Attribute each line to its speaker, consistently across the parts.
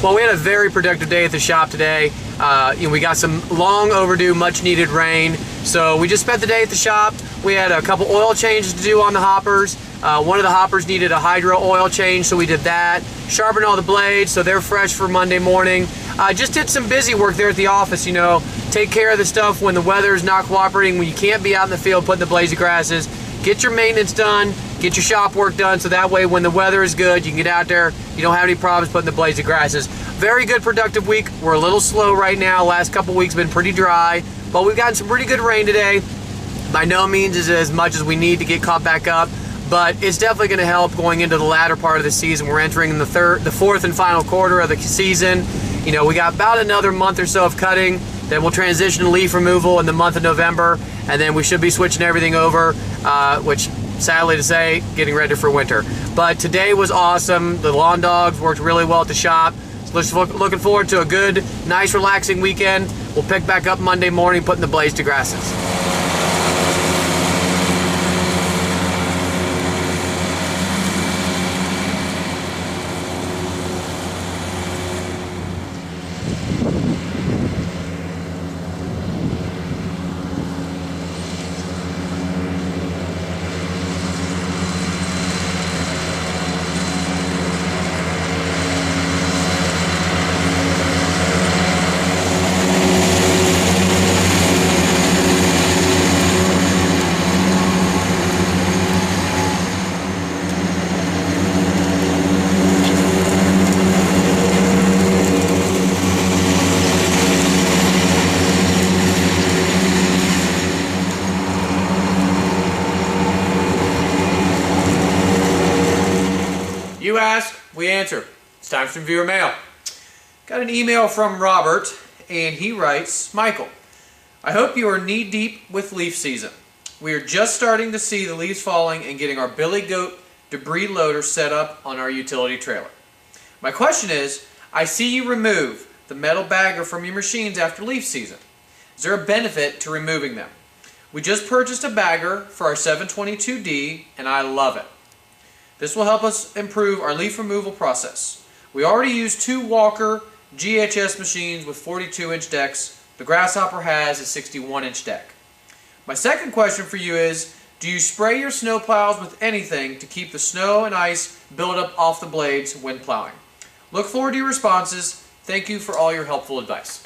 Speaker 1: Well, we had a very productive day at the shop today. We got some long overdue, much needed rain. So we just spent the day at the shop. We had a couple oil changes to do on the hoppers. One of the hoppers needed a hydro oil change, so we did that. Sharpened all the blades so they're fresh for Monday morning. Just did some busy work there at the office, take care of the stuff when the weather is not cooperating, when you can't be out in the field putting the blades of grasses. Get your maintenance done, get your shop work done, so that way when the weather is good, you can get out there, you don't have any problems putting the blades of grasses. Very good productive week. We're a little slow right now. Last couple weeks been pretty dry, but we've gotten some pretty good rain today. By no means is it as much as we need to get caught back up, but it's definitely going to help going into the latter part of the season. We're entering the fourth and final quarter of the season. We got about another month or so of cutting, then we'll transition to leaf removal in the month of November, and then we should be switching everything over, which, sadly to say, getting ready for winter. But today was awesome. The lawn dogs worked really well at the shop. So looking forward to a good, nice, relaxing weekend. We'll pick back up Monday morning, putting the blades to grasses. You ask, we answer. It's time for some viewer mail. Got an email from Robert, and he writes, Michael, I hope you are knee-deep with leaf season. We are just starting to see the leaves falling and getting our billy goat debris loader set up on our utility trailer. My question is, I see you remove the metal bagger from your machines after leaf season. Is there a benefit to removing them? We just purchased a bagger for our 722D, and I love it. This will help us improve our leaf removal process. We already use 2 Walker GHS machines with 42-inch decks. The Grasshopper has a 61-inch deck. My second question for you is, do you spray your snow plows with anything to keep the snow and ice buildup off the blades when plowing? Look forward to your responses. Thank you for all your helpful advice.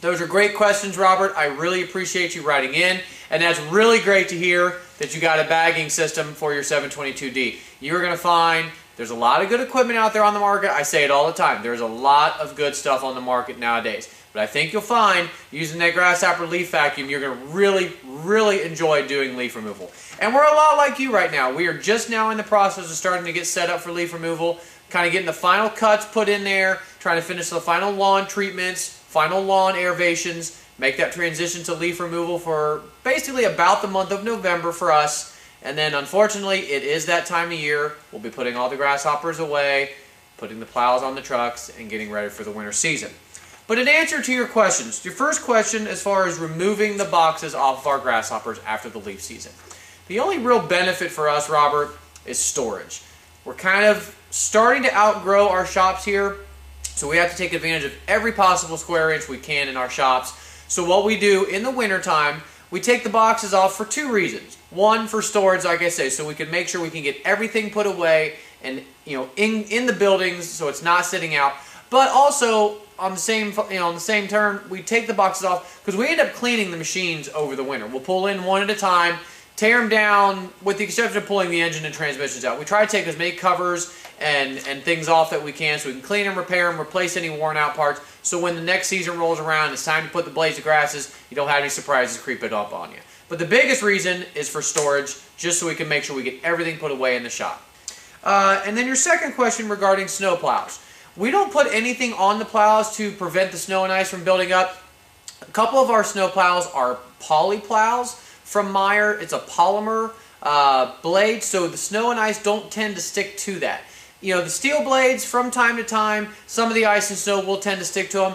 Speaker 1: Those are great questions, Robert. I really appreciate you writing in, and that's really great to hear that you got a bagging system for your 722D. You're going to find there's a lot of good equipment out there on the market. I say it all the time. There's a lot of good stuff on the market nowadays. But I think you'll find using that Grasshopper leaf vacuum, you're going to really, really enjoy doing leaf removal. And we're a lot like you right now. We are just now in the process of starting to get set up for leaf removal, kind of getting the final cuts put in there, trying to finish the final lawn treatments, final lawn aerations, make that transition to leaf removal for basically about the month of November for us. And then unfortunately, it is that time of year. We'll be putting all the grasshoppers away, putting the plows on the trucks, and getting ready for the winter season. But in answer to your questions, your first question as far as removing the boxes off of our grasshoppers after the leaf season. The only real benefit for us, Robert, is storage. We're kind of starting to outgrow our shops here, so we have to take advantage of every possible square inch we can in our shops. So what we do in the wintertime, we take the boxes off for 2 reasons. One, for storage, like I say, so we can make sure we can get everything put away and in the buildings so it's not sitting out. But also on the same turn, we take the boxes off because we end up cleaning the machines over the winter. We'll pull in one at a time, tear them down, with the exception of pulling the engine and transmissions out. We try to take as many covers and things off that we can so we can clean them, repair them, replace any worn out parts, so when the next season rolls around, it's time to put the blades of grasses, you don't have any surprises creeping up on you. But the biggest reason is for storage, just so we can make sure we get everything put away in the shop. And then your second question regarding snow plows. We don't put anything on the plows to prevent the snow and ice from building up. A couple of our snow plows are poly plows from Meyer. It's a polymer blade, so the snow and ice don't tend to stick to that. The steel blades, from time to time, some of the ice and snow will tend to stick to them.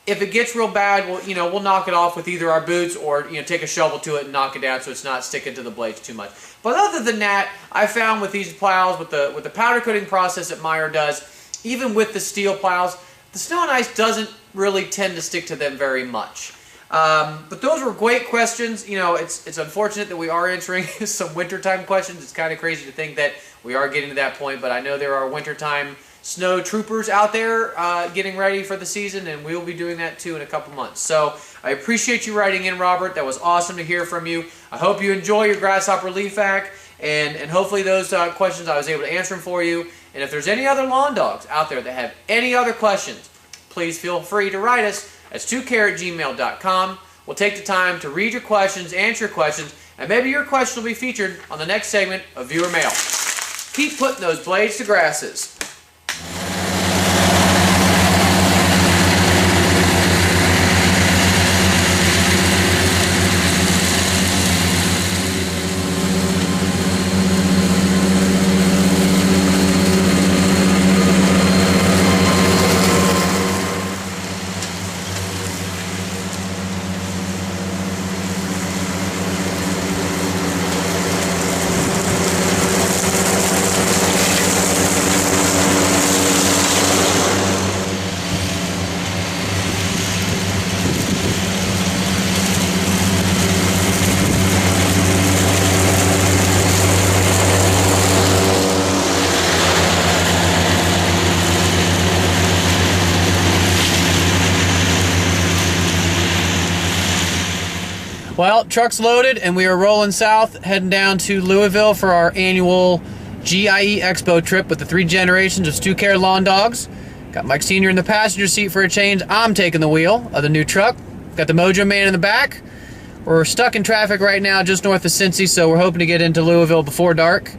Speaker 1: If it gets real bad, we'll knock it off with either our boots or take a shovel to it and knock it down so it's not sticking to the blades too much. But other than that, I found with these plows, with the powder coating process that Meyer does, even with the steel plows, the snow and ice doesn't really tend to stick to them very much. But those were great questions. You know, it's unfortunate that we are answering some wintertime questions. It's kind of crazy to think that we are getting to that point, but I know there are wintertime snow troopers out there getting ready for the season, and we'll be doing that too in a couple months. So I appreciate you writing in, Robert. That was awesome to hear from you. I hope you enjoy your grasshopper leaf vac, and hopefully those questions I was able to answer them for you. And if there's any other lawn dogs out there that have any other questions, please feel free to write us at stewcare@gmail.com. We'll take the time to read your questions, answer your questions, and maybe your question will be featured on the next segment of Viewer Mail. Keep putting those blades to grasses. Well, truck's loaded and we are rolling south, heading down to Louisville for our annual GIE Expo trip with the 3 generations of Stewcare lawn dogs. Got Mike Sr. in the passenger seat for a change. I'm taking the wheel of the new truck. Got the Mojo Man in the back. We're stuck in traffic right now just north of Cincy, so we're hoping to get into Louisville before dark.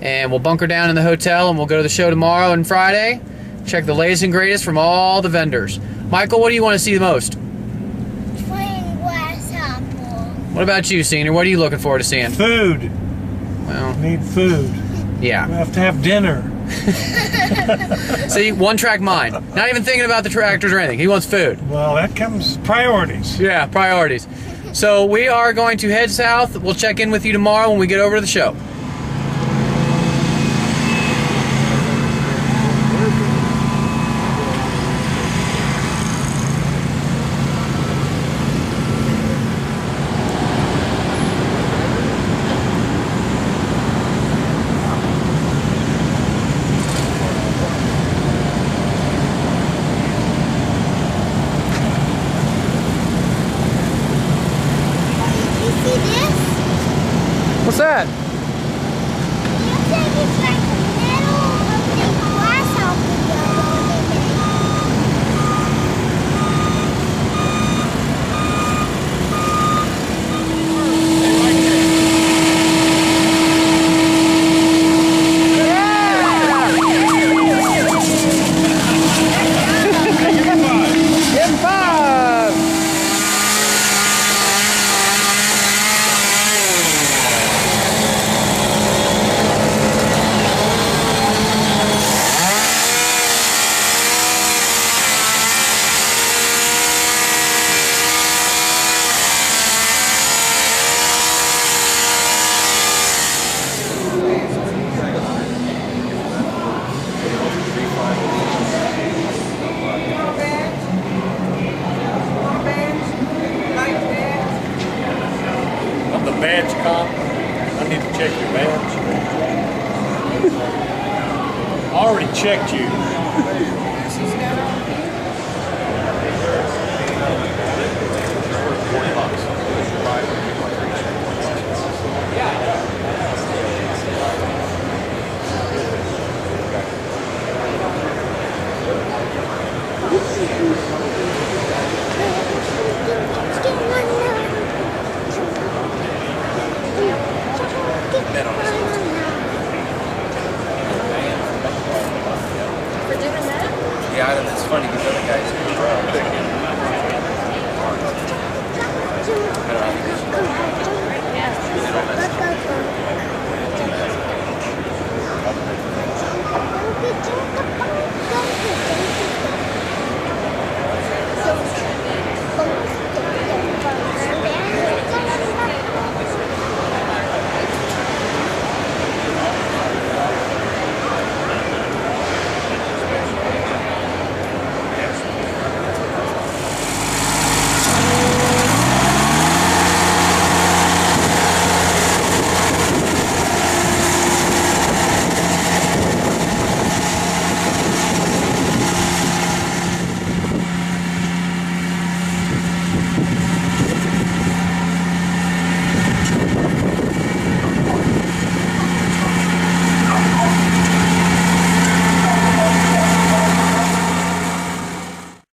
Speaker 1: And we'll bunker down in the hotel and we'll go to the show tomorrow and Friday. Check the latest and greatest from all the vendors. Michael, what do you want to see the most? What about you, Senior? What are you looking forward to seeing?
Speaker 2: Food.
Speaker 1: Well,
Speaker 2: need food.
Speaker 1: Yeah.
Speaker 2: We have to have dinner.
Speaker 1: See, one-track mind. Not even thinking about the tractors or anything. He wants food.
Speaker 2: Well, that comes priorities.
Speaker 1: Yeah, priorities. So we are going to head south. We'll check in with you tomorrow when we get over to the show. What's that?
Speaker 3: You think it's like the middle of the grasshopper.
Speaker 2: Badge cop. I need to check your badge. I already checked you.